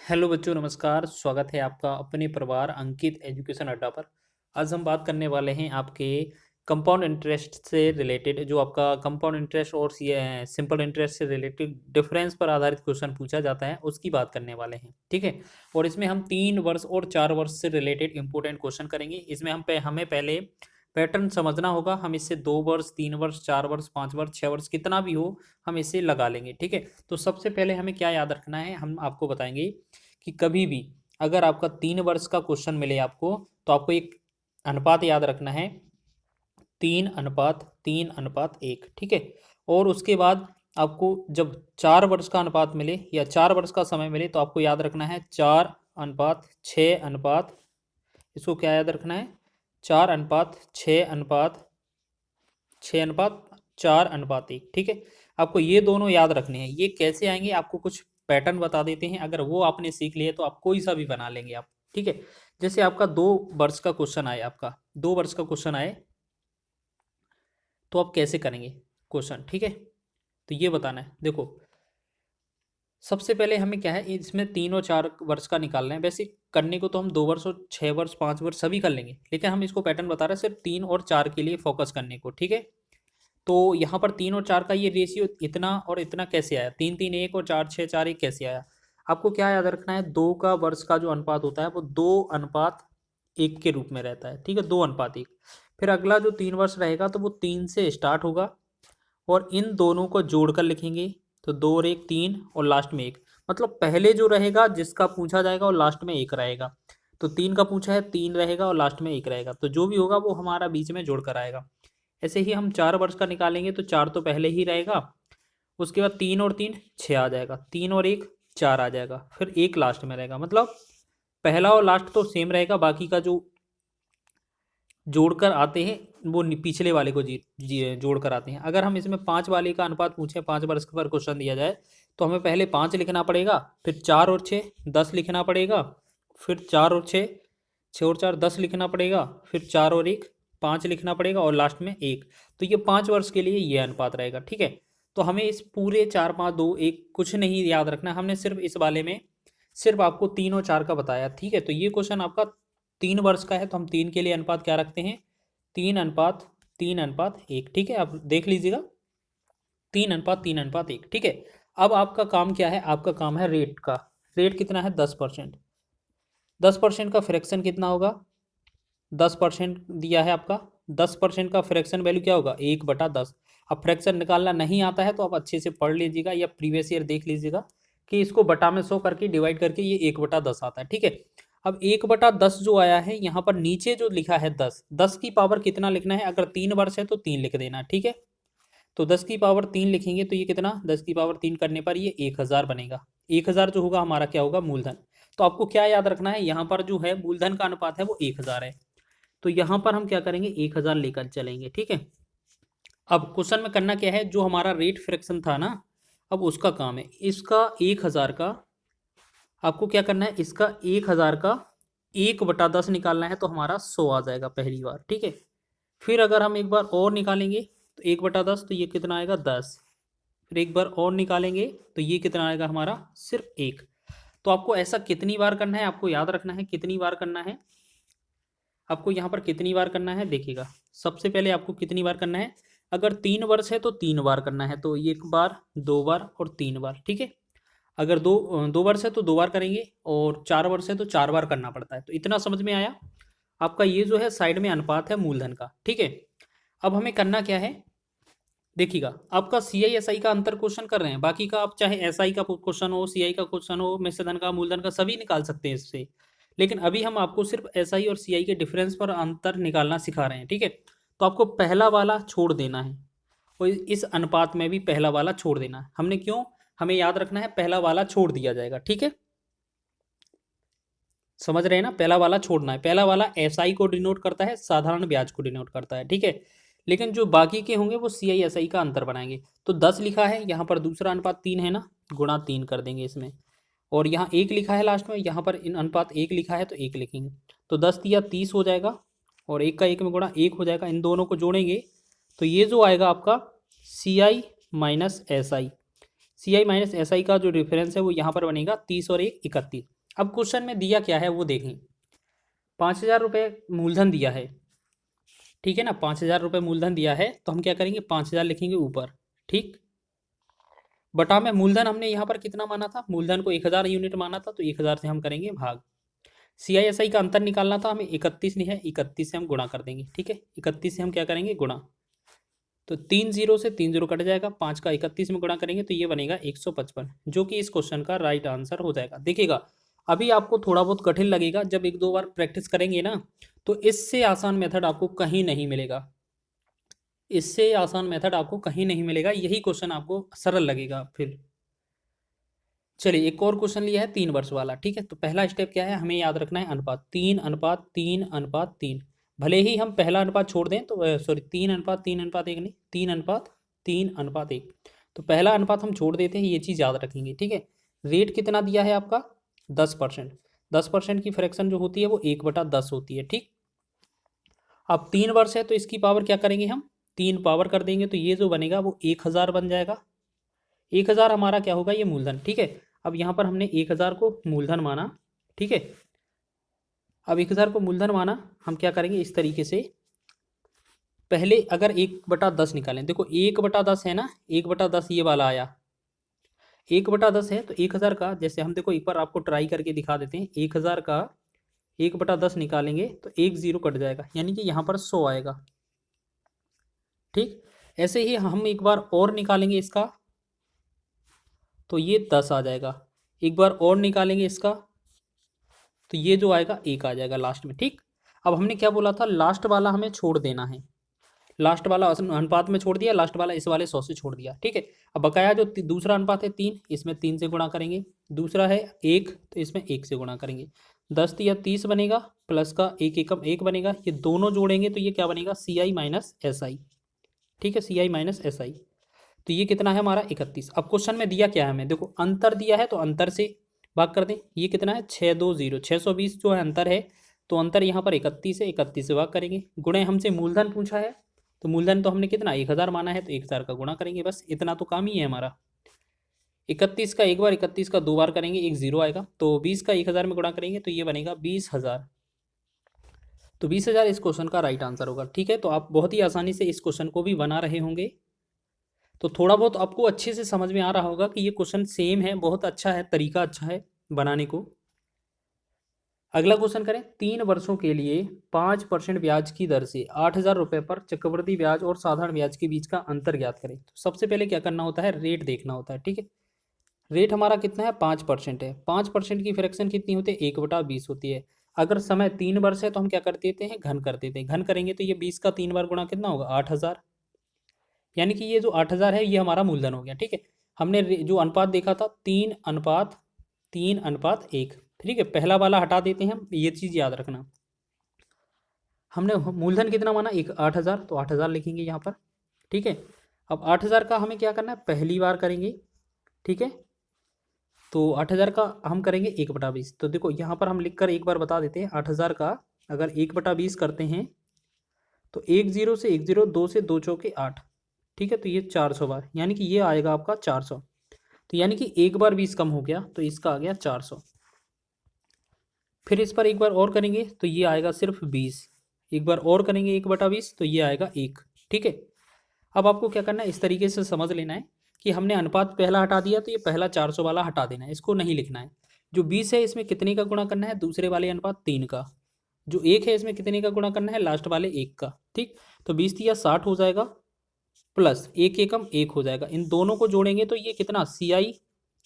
Hello बच्चों, नमस्कार। स्वागत है आपका अपने परिवार अंकित एजुकेशन अड्डा पर। आज हम बात करने वाले हैं आपके कंपाउंड इंटरेस्ट से रिलेटेड। जो आपका कंपाउंड इंटरेस्ट और सिंपल इंटरेस्ट से रिलेटेड डिफरेंस पर आधारित क्वेश्चन पूछा जाता है, उसकी बात करने वाले हैं। ठीक है। और इसमें हम 3 वर्ष और 4 वर्ष से रिलेटेड इंपॉर्टेंट क्वेश्चन करेंगे। इसमें हमें पहले पैटर्न समझना होगा। हम इससे 2 वर्ष, 3 वर्ष, 4 वर्ष, 5 वर्ष, 6 वर्ष कितना भी हो, हम इसे लगा लेंगे। ठीक है। तो सबसे पहले हमें क्या याद रखना है, हम आपको बताएंगे कि कभी भी अगर आपका 3 वर्ष का क्वेश्चन मिले आपको, तो आपको एक अनुपात याद रखना है, 3:3:1। ठीक है। और उसके बाद आपको जब 4 वर्ष का अनुपात मिले या 4 वर्ष का समय मिले, तो आपको याद रखना है 4:6 इसको क्या याद रखना है, 4:6:4:1। ठीक है। आपको ये दोनों याद रखने हैं। ये कैसे आएंगे, आपको कुछ पैटर्न बता देते हैं। अगर वो आपने सीख लिए तो आप कोई सा भी बना लेंगे आप। ठीक है। जैसे आपका 2 वर्ष का क्वेश्चन आए, आपका 2 वर्ष का क्वेश्चन आए, तो आप कैसे करेंगे क्वेश्चन। ठीक है। तो ये बताना है। देखो, सबसे पहले हमें क्या है, इसमें 3 और 4 वर्ष का निकालना है। वैसे करने को तो हम 2 वर्ष और 6 वर्ष, 5 वर्ष सभी कर लेंगे, लेकिन हम इसको पैटर्न बता रहे हैं सिर्फ 3 और 4 के लिए फोकस करने को। ठीक है। तो यहाँ पर 3 और 4 का ये रेशियो इतना और इतना कैसे आया, 3:3:1 और 4:6:4:1 कैसे आया। आपको क्या याद रखना है, 2 का वर्ष का जो अनुपात होता है वो 2:1 के रूप में रहता है। ठीक है, 2:1। फिर अगला जो 3 वर्ष रहेगा तो वो 3 से स्टार्ट होगा, और इन दोनों को जोड़कर लिखेंगे। तो 2 और 1 3 और लास्ट में 1। मतलब पहले जो रहेगा जिसका पूछा जाएगा और लास्ट में 1 रहेगा। तो 3 का पूछा है, 3 रहेगा और लास्ट में 1 रहेगा। तो जो भी होगा वो हमारा बीच में जोड़कर आएगा। ऐसे ही हम 4 वर्ष का निकालेंगे तो 4 तो पहले ही रहेगा, उसके बाद 3 और 3 6 आ जाएगा, 3 और 1 4 आ जाएगा, फिर 1 लास्ट में रहेगा। मतलब पहला और लास्ट तो सेम रहेगा, बाकी का जो जोड़कर आते हैं वो पिछले वाले को जोड़कर आते हैं। अगर हम इसमें 5 वाले का अनुपात पूछें, 5 वर्ष पर क्वेश्चन दिया जाए, तो हमें पहले 5 लिखना पड़ेगा, फिर 4 और 6 10 लिखना पड़ेगा, फिर 4 और 6 6 और 4 10 लिखना पड़ेगा, फिर 4 और 1 5 लिखना पड़ेगा, और लास्ट में 1। तो ये 5 वर्ष के लिए ये अनुपात रहेगा। ठीक है। तो हमें इस पूरे 4 5 2 1 कुछ नहीं याद रखना, हमने सिर्फ इस वाले में सिर्फ आपको 3 और 4 का बताया। ठीक है। तो ये क्वेश्चन आपका 3 वर्ष का है, तो हम 3 के लिए अनुपात क्या रखते हैं, 3:3:1। ठीक है, आप देख लीजिएगा, 3:3:1। ठीक है। अब आपका काम क्या है, आपका काम है रेट का। रेट कितना है, 10%। 10% का फ्रैक्शन कितना होगा, 10% दिया है आपका। 10% का फ्रैक्शन वैल्यू क्या होगा, 1/10। अब फ्रैक्शन निकालना नहीं आता है तो आप अच्छे से पढ़ लीजिएगा या प्रीवियस ईयर देख लीजिएगा कि इसको बटा में 100 करके डिवाइड करके ये 1/10 आता है। ठीक है। अब 1/10 जो आया है, यहाँ पर नीचे जो लिखा है 10, 10 की पावर कितना लिखना है, अगर 3 वर्ष है तो 3 लिख देना। ठीक है। तो 10 की पावर 3 लिखेंगे तो ये कितना, 10 की पावर 3 करने पर ये 1000 बनेगा। 1000 जो होगा हमारा क्या होगा, मूलधन। तो आपको क्या याद रखना है, यहाँ पर जो है मूलधन का अनुपात है वो 1000 है। तो यहाँ पर हम क्या करेंगे, 1000 लेकर चलेंगे। ठीक है। अब क्वेश्चन में करना क्या है, जो हमारा रेट फ्रैक्शन था ना, अब उसका काम है इसका 1000 का, आपको क्या करना है, इसका 1000 का 1/10 निकालना है, तो हमारा 100 आ जाएगा पहली बार। ठीक है। फिर अगर हम एक बार और निकालेंगे तो 1/10, तो ये कितना आएगा, 10। फिर एक बार और निकालेंगे तो ये कितना आएगा हमारा, सिर्फ 1। तो आपको ऐसा कितनी बार करना है, आपको याद रखना है कितनी बार करना है। आपको यहाँ पर कितनी बार करना है, देखिएगा। सबसे पहले आपको कितनी बार करना है, अगर 3 वर्ष है तो 3 बार करना है, तो 1 बार, 2 बार और 3 बार। ठीक है। अगर 2 वर्ष है तो 2 बार करेंगे, और 4 वर्ष है तो 4 बार करना पड़ता है। तो इतना समझ में आया आपका। ये जो है साइड में अनुपात है मूलधन का। ठीक है। अब हमें करना क्या है, देखिएगा, आपका CI SI का अंतर क्वेश्चन कर रहे हैं, बाकी का आप चाहे SI का क्वेश्चन हो, CI का क्वेश्चन हो, मिश्र धन का, मूलधन का, सभी निकाल सकते हैं इससे। लेकिन अभी हम आपको सिर्फ SI और CI के डिफरेंस पर अंतर निकालना सिखा रहे हैं। ठीक है। तो आपको पहला वाला छोड़ देना है, और इस अनुपात में भी पहला वाला छोड़ देना है। हमने क्यों, हमें याद रखना है पहला वाला छोड़ दिया जाएगा। ठीक है, समझ रहे हैं ना, पहला वाला छोड़ना है। पहला वाला SI को डिनोट करता है, साधारण ब्याज को डिनोट करता है। ठीक है। लेकिन जो बाकी के होंगे वो CI SI का अंतर बनाएंगे। तो 10 लिखा है, यहाँ पर दूसरा अनुपात 3 है ना, गुणा 3 कर देंगे इसमें। और यहाँ 1 लिखा है लास्ट में, यहाँ पर इन अनुपात 1 लिखा है तो 1 लिखेंगे। तो 10 दिया 30 हो जाएगा, और 1 का 1 में गुणा 1 हो जाएगा। इन दोनों को जोड़ेंगे तो ये जो आएगा आपका CI - SI। CI minus SI का जो डिफरेंस है वो यहाँ पर बनेगा 30 और 1 31। अब क्वेश्चन में दिया क्या है वो देखें। 5,000 रुपये मूलधन दिया है, ठीक है ना, 5,000 रुपये मूलधन दिया है, तो हम क्या करेंगे 5,000 लिखेंगे ऊपर, ठीक। बटा में मूलधन हमने यहाँ पर कितना माना था, मूलधन को 1,000 यूनिट माना था, तो 1,000 से हम करेंगे भाग। CI का अंतर निकालना था हमें, 31 नहीं है, 31 से हम गुणा कर देंगे, ठीक है। 31 से हम क्या करेंगे गुणा, तो 3 0 से 3 0 कट जाएगा, 5 का 31 में गुणा करेंगे तो ये बनेगा 155, जो कि इस क्वेश्चन का राइट आंसर हो जाएगा। देखिएगा अभी आपको थोड़ा बहुत कठिन लगेगा, जब एक दो बार प्रैक्टिस करेंगे ना तो इससे आसान मेथड आपको कहीं नहीं मिलेगा, इससे आसान मेथड आपको कहीं नहीं मिलेगा, यही क्वेश्चन आपको सरल लगेगा फिर। चलिए एक और क्वेश्चन लिया है 3 वर्ष वाला, ठीक है। तो पहला स्टेप क्या है, हमें याद रखना है अनुपात 3 अनुपात 3 अनुपात 3। भले ही हम पहला अनुपात छोड़ दें तो सॉरी 3 अनुपात 3 अनुपात 1 नहीं, 3 अनुपात 3 अनुपात 1। तो पहला अनुपात हम छोड़ देते हैं, ये चीज़ याद रखेंगे, ठीक है। रेट कितना दिया है आपका 10%, 10% की फ्रैक्शन जो होती है वो 1/10 होती है, ठीक। अब 3 वर्ष है तो इसकी पावर क्या करेंगे हम, 3 पावर कर देंगे, तो ये जो बनेगा वो 1,000 बन जाएगा। 1,000 हमारा क्या होगा, ये मूलधन, ठीक है। अब यहाँ पर हमने 1,000 को मूलधन माना, ठीक है। अब 1,000 को मूलधन माना, हम क्या करेंगे इस तरीके से, पहले अगर 1/10 निकालें, देखो 1/10 है ना, 1/10 ये वाला आया, 1/10 है, तो 1,000 का, जैसे हम देखो एक बार आपको ट्राई करके दिखा देते हैं, 1,000 का 1/10 निकालेंगे तो 1 0 कट जाएगा, यानी कि यहाँ पर 100 आएगा, ठीक। ऐसे ही हम एक बार और निकालेंगे इसका, तो ये 10 आ जाएगा। एक बार और निकालेंगे इसका, तो ये जो आएगा 1 आ जाएगा लास्ट में, ठीक। अब हमने क्या बोला था, लास्ट वाला हमें छोड़ देना है, लास्ट वाला अनुपात में छोड़ दिया, लास्ट वाला इस वाले 100 से छोड़ दिया, ठीक है। अब बकाया जो दूसरा अनुपात है 3, इसमें 3 से गुणा करेंगे, दूसरा है 1 तो इसमें 1 से गुणा करेंगे, 10 या 30 बनेगा, प्लस का 1 एकम 1 बनेगा, ये दोनों जोड़ेंगे तो ये क्या बनेगा CI माइनस SI, ठीक है, CI माइनस SI। तो ये कितना है हमारा 31। अब क्वेश्चन में दिया क्या है हमें, देखो अंतर दिया है तो अंतर से भाग कर दें, ये कितना है 620, 620 जो है अंतर है, तो अंतर यहाँ पर 31 है, 31 से भाग करेंगे, गुणे हमसे मूलधन पूछा है, तो मूलधन तो हमने कितना 1,000 माना है, तो 1,000 का गुणा करेंगे, बस इतना तो काम ही है हमारा। 31 का एक बार, 31 का 2 बार करेंगे, 1 0 आएगा, तो 20 का 1,000 में गुणा करेंगे तो ये बनेगा 20,000। तो 20,000 इस क्वेश्चन का राइट आंसर होगा, ठीक है। तो आप बहुत ही आसानी से इस क्वेश्चन को भी बना रहे होंगे, तो थोड़ा बहुत आपको अच्छे से समझ में आ रहा होगा कि ये क्वेश्चन सेम है, बहुत अच्छा है, तरीका अच्छा है बनाने को। अगला क्वेश्चन करें, 3 वर्षों के लिए 5% ब्याज की दर से 8,000 रुपये पर चक्रवृद्धि ब्याज और साधारण ब्याज के बीच का अंतर ज्ञात करें। तो सबसे पहले क्या करना होता है, रेट देखना होता है, ठीक है। रेट हमारा कितना है 5% है, 5% की फ्रैक्शन कितनी होती है 1/20 होती है। अगर समय 3 वर्ष है तो हम क्या कर देते हैं, घन कर देते हैं, घन करेंगे तो ये 20 का 3 बार गुणा कितना होगा 8,000, यानी कि ये जो 8,000 है ये हमारा मूलधन हो गया, ठीक है। हमने जो अनुपात देखा था 3:3:1, ठीक है, पहला वाला हटा देते हैं हम, ये चीज़ याद रखना। हमने मूलधन कितना माना 8,000, तो 8,000 लिखेंगे यहाँ पर, ठीक है। अब 8,000 का हमें क्या करना है, पहली बार करेंगे, ठीक है। तो 8,000 का हम करेंगे 1/20, तो देखो यहाँ पर हम लिख कर एक बार बता देते हैं, 8,000 का अगर 1/20 करते हैं तो 1 0 से 1 0, 2 से 2 चौके 8, ठीक है, तो ये 400 बार, यानी कि ये आएगा आपका 400, तो यानी कि एक बार 20 कम हो गया तो इसका आ गया 400। फिर इस पर एक बार और करेंगे तो ये आएगा सिर्फ 20, एक बार और करेंगे 1/20 तो ये आएगा 1, ठीक है। अब आपको क्या करना है, इस तरीके से समझ लेना है कि हमने अनुपात पहला हटा दिया तो ये पहला 400 वाला हटा देना है, इसको नहीं लिखना है। जो 20 है इसमें कितने का गुणा करना है, दूसरे वाले अनुपात 3 का। जो 1 है इसमें कितने का गुणा करना है, लास्ट वाले 1 का, ठीक। तो 20 या 60 हो जाएगा, प्लस 1 एकम 1 हो जाएगा, इन दोनों को जोड़ेंगे तो ये कितना CI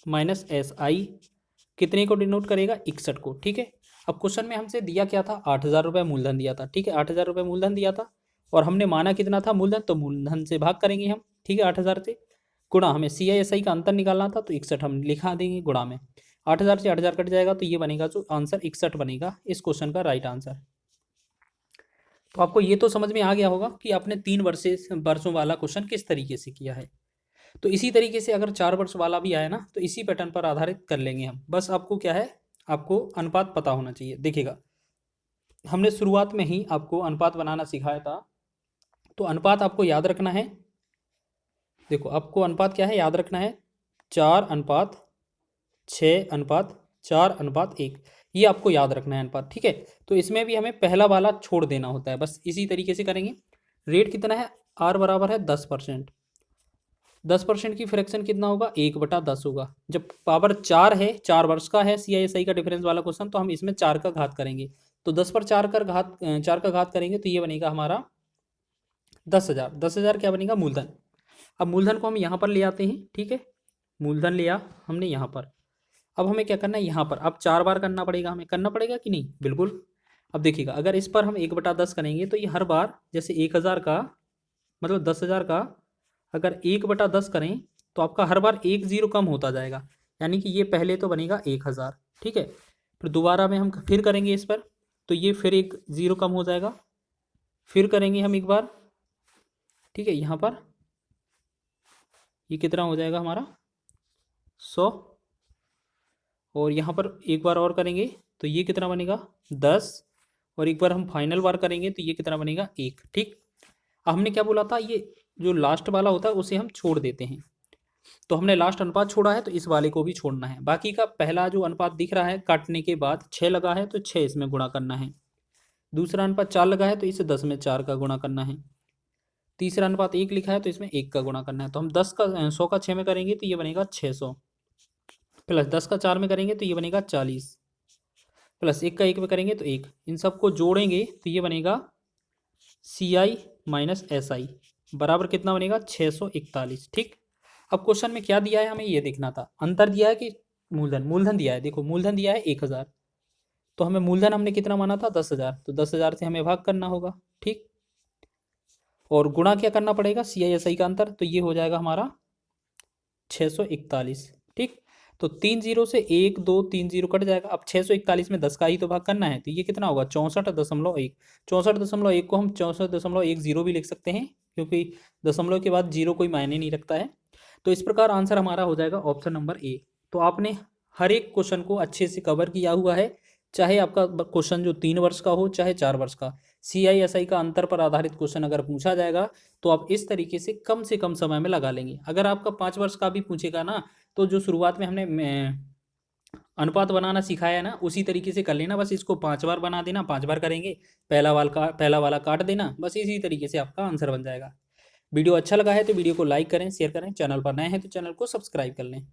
माइनस SI कितने को डिनोट करेगा 61 को, ठीक है। अब क्वेश्चन में हमसे दिया क्या था, 8,000 रुपये मूलधन दिया था, ठीक है, 8,000 रुपये मूलधन दिया था, और हमने माना कितना था मूलधन, तो मूलधन से भाग करेंगे हम, ठीक है, 8,000 से गुणा, हमें CI SI का अंतर निकालना था तो 61 हम लिखा देंगे गुणा में, 8,000 से 8,000 कट जाएगा, तो ये बनेगा जो आंसर 61 बनेगा इस क्वेश्चन का राइट आंसर। तो आपको ये तो समझ में आ गया होगा कि आपने 3 वर्षों वाला क्वेश्चन किस तरीके से किया है। तो इसी तरीके से अगर 4 वर्ष वाला भी आया ना तो इसी पैटर्न पर आधारित कर लेंगे हम, बस आपको क्या है, आपको अनुपात पता होना चाहिए। देखिएगा हमने शुरुआत में ही आपको अनुपात बनाना सिखाया था, तो अनुपात आपको याद रखना है। देखो आपको अनुपात क्या है याद रखना है, 4:6:4:1, ये आपको याद रखना है अनुपात, ठीक है। तो इसमें भी हमें पहला वाला छोड़ देना होता है, बस इसी तरीके से करेंगे। रेट कितना है, आर बराबर है 10%। 10% की फ्रैक्शन कितना होगा, 1/10 होगा। जब पावर 4 है, 4 वर्ष का है CISI का डिफरेंस वाला क्वेश्चन, तो हम इसमें 4 का घात करेंगे। तो 10 पर 4 का घात करेंगे तो ये बनेगा हमारा 10,000। 10,000 क्या बनेगा, मूलधन। अब मूलधन को हम यहाँ पर ले आते हैं, ठीक है। मूलधन लिया हमने यहाँ पर। अब हमें क्या करना है, यहाँ पर अब 4 बार करना पड़ेगा, हमें करना पड़ेगा कि नहीं, बिल्कुल। अब देखिएगा, अगर इस पर हम 1/10 करेंगे तो ये हर बार, जैसे 1,000 का मतलब 10,000 का अगर 1/10 करें तो आपका हर बार 1 0 कम होता जाएगा, यानी कि ये पहले तो बनेगा 1,000, ठीक है। फिर दोबारा में हम फिर करेंगे इस पर, तो ये फिर 1 0 कम हो जाएगा। फिर करेंगे हम एक बार, ठीक है। यहाँ पर ये कितना हो जाएगा हमारा 100, और यहाँ पर एक बार और करेंगे तो ये कितना बनेगा 10, और एक बार हम फाइनल बार करेंगे तो ये कितना बनेगा 1, ठीक। अब हमने क्या बोला था, ये जो लास्ट वाला होता है उसे हम छोड़ देते हैं। तो हमने लास्ट अनुपात छोड़ा है तो इस वाले को भी छोड़ना है। बाकी का पहला जो अनुपात दिख रहा है काटने के बाद 6 लगा है तो 6 इसमें गुणा करना है। दूसरा अनुपात 4 लगा है तो इसे 10 में 4 का गुणा करना है। तीसरा अनुपात 1 लिखा है तो इसमें 1 का गुणा करना है। तो हम 100 का 6 में करेंगे तो ये बनेगा 600, प्लस 10 का 4 में करेंगे तो ये बनेगा 40, प्लस 1 का 1 में करेंगे तो 1। इन सबको जोड़ेंगे तो ये बनेगा CI माइनस SI बराबर कितना बनेगा 641, ठीक। अब क्वेश्चन में क्या दिया है हमें ये देखना था, अंतर दिया है कि मूलधन दिया है। देखो मूलधन दिया है 1,000, तो हमें मूलधन हमने कितना माना था 10,000, तो 10,000 से हमें भाग करना होगा, ठीक। और गुणा क्या करना पड़ेगा CISI का अंतर, तो ये हो जाएगा हमारा 641, ठीक। तो 3 0 से 1 2 3 0 कट जाएगा। अब 641 में 10 का ही तो भाग करना है, तो ये कितना होगा 64.1। 64.1 को हम 64.10 भी लिख सकते हैं, क्योंकि दशमलव के बाद 0 कोई मायने नहीं रखता है। तो इस प्रकार आंसर हमारा हो जाएगा ऑप्शन नंबर ए। तो आपने हर एक क्वेश्चन को अच्छे से कवर किया हुआ है, चाहे आपका क्वेश्चन जो 3 वर्ष का हो चाहे 4 वर्ष का। CISI का अंतर पर आधारित क्वेश्चन अगर पूछा जाएगा तो आप इस तरीके से कम समय में लगा लेंगे। अगर आपका 5 वर्ष का भी पूछेगा ना, तो जो शुरुआत में हमने अनुपात बनाना सिखाया है ना, उसी तरीके से कर लेना। बस इसको 5 बार बना देना, 5 बार करेंगे, पहला वाला काट देना, बस इसी तरीके से आपका आंसर बन जाएगा। वीडियो अच्छा लगा है तो वीडियो को लाइक करें, शेयर करें, चैनल पर नए हैं तो चैनल को सब्सक्राइब कर लें।